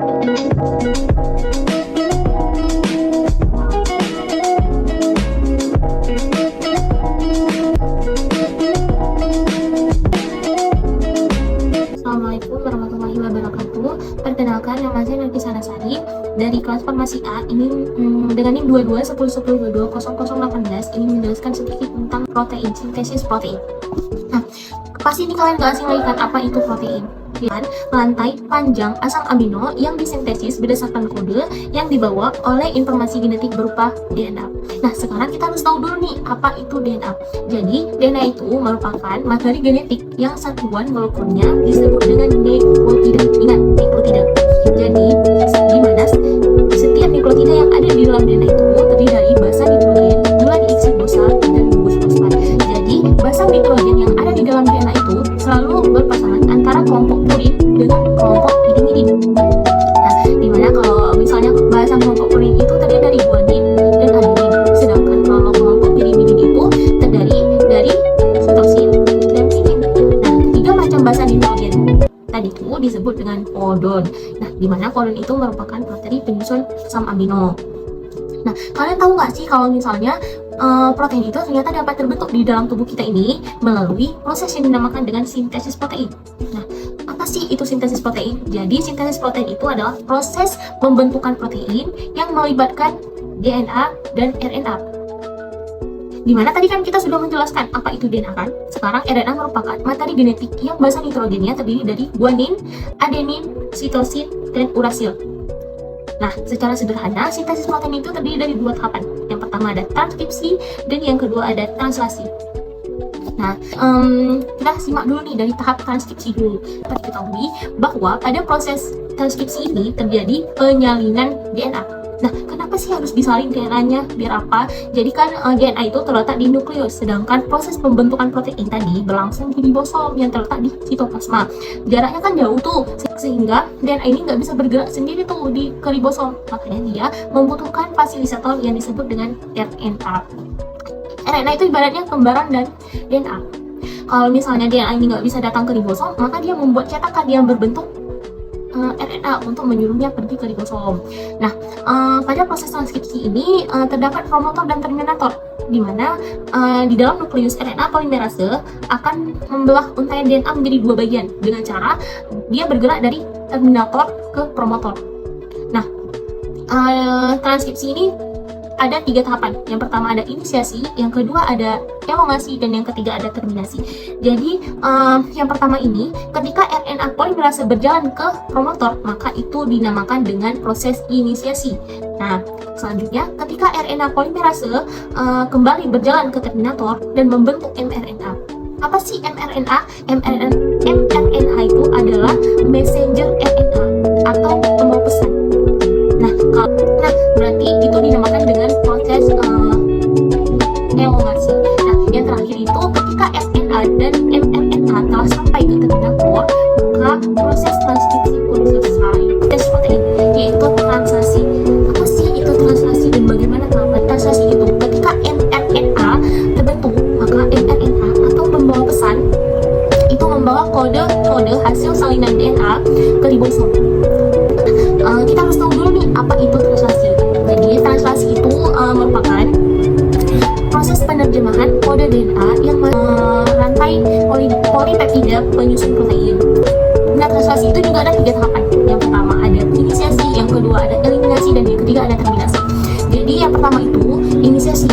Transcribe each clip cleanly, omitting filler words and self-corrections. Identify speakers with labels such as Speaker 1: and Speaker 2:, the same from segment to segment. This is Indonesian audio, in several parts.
Speaker 1: Assalamualaikum warahmatullahi wabarakatuh. Perkenalkan, nama saya Nafisa Nasari dari kelas Farmasi A. Ini dengan NIM 221010220018 ini menjelaskan sedikit tentang protein, sintesis protein. Nah, pasti ini kalian gak asing lagi kan apa itu protein? Dan rantai panjang asam amino yang disintesis berdasarkan kode yang dibawa oleh informasi genetik berupa DNA. Nah, sekarang kita harus tahu dulu nih apa itu DNA. Jadi, DNA itu merupakan materi genetik yang satuan molekulnya disebut dengan nukleotida. Ingat, nukleotida. Jadi, di mana setiap nukleotida yang ada di dalam DNA itu terdiri dari basa nitrogen, gula deoksiribosa, dan gugus fosfat. Jadi, basa nitrogen yang ada di dalam DNA itu selalu berpasangan antara kelompok purin dengan kelompok pirimidin. Nah, dimana kalau misalnya bahasa kelompok purin itu terdiri dari guanin dan adenin, sedangkan kalau kelompok pirimidin itu terdiri dari sitosin dan timin. Nah, ketiga macam basa nitrogen tadi itu disebut dengan kodon. Nah, dimana kodon itu merupakan materi penyusun asam amino. Nah, kalian tahu nggak sih kalau misalnya protein itu ternyata dapat terbentuk di dalam tubuh kita ini melalui proses yang dinamakan dengan sintesis protein. Nah, apa sih itu sintesis protein? Jadi, sintesis protein itu adalah proses pembentukan protein yang melibatkan DNA dan RNA. Dimana tadi kan kita sudah menjelaskan apa itu DNA kan? Sekarang RNA merupakan materi genetik yang basa nitrogennya terdiri dari guanin, adenin, sitosin, dan urasil. Nah, secara sederhana, sintesis protein itu terdiri dari dua tahapan. Yang pertama ada transkripsi, dan yang kedua ada translasi. Nah, kita simak dulu nih dari tahap transkripsi dulu. Dapat diketahui bahwa pada proses transkripsi ini terjadi penyalinan DNA. Nah, kenapa sih harus disalin DNA-nya? Biar apa? Jadi kan DNA itu terletak di nukleus, sedangkan proses pembentukan protein tadi berlangsung di ribosom yang terletak di sitoplasma. Jaraknya kan jauh tuh, sehingga DNA ini nggak bisa bergerak sendiri tuh ke ribosom. Makanya dia membutuhkan fasilisator yang disebut dengan RNA. RNA itu ibaratnya kembaran dari DNA. Kalau misalnya DNA ini nggak bisa datang ke ribosom, maka dia membuat cetakan yang berbentuk RNA untuk menyuruhnya pergi ke ribosom. Nah, pada proses transkripsi ini terdapat promotor dan terminator, di mana di dalam nukleus RNA polimerase akan membelah untaian DNA menjadi dua bagian dengan cara dia bergerak dari terminator ke promotor. Nah, transkripsi ini ada tiga tahapan. Yang pertama ada inisiasi, yang kedua ada elongasi, dan yang ketiga ada terminasi. Jadi yang pertama ini ketika RNA polimerase berjalan ke promotor, maka itu dinamakan dengan proses inisiasi. Nah, selanjutnya ketika RNA polimerase kembali berjalan ke terminator dan membentuk mRNA. Apa sih mRNA? mRNA itu adalah messenger RNA atau pembawa pesan. Nah, berarti itu dinamakan dengan proses elongasi. Nah, yang terakhir itu ketika RNA dan mRNA telah sampai ke terminator, maka proses transkripsi pun selesai. Tes protein yaitu translasi. Apa sih itu translasi dan bagaimana tahapan translasi itu? Ketika mRNA terbentuk, maka mRNA atau pembawa pesan itu membawa kode hasil salinan DNA ke ribosom. Kita harus tahu dulu nih apa itu translasi. Jadi translasi itu merupakan proses penerjemahan kode DNA yang rantai polipeptida penyusun protein. Nah, translasi itu juga ada tiga tahapan. Yang pertama ada inisiasi, yang kedua ada eliminasi, dan yang ketiga ada terminasi. Jadi yang pertama itu inisiasi.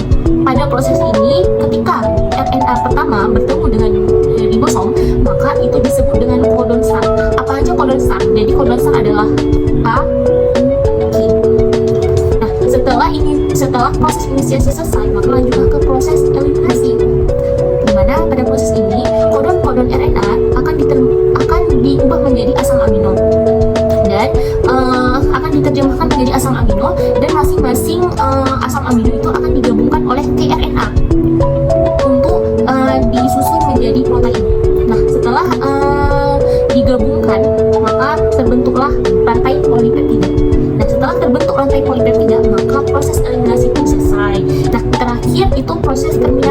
Speaker 1: Pada proses ini ketika RNA pertama bertemu dengan ribosom, maka itu disebut dengan codon start. Apa aja codon start? Jadi codon start adalah A, G. Nah, setelah proses inisiasi selesai, maka lanjutlah ke proses eliminasi. Di mana pada proses ini kodon RNA akan diubah menjadi asam amino dan akan diterjemahkan menjadi asam amino, dan masing-masing asam amino itu akan digabungkan oleh tRNA untuk disusun menjadi protein. Nah, setelah digabungkan, maka terbentuklah rantai polipeptida. Nah, setelah terbentuk rantai polipeptida, maka proses eliminasi pun selesai. Nah, terakhir itu proses terminasi.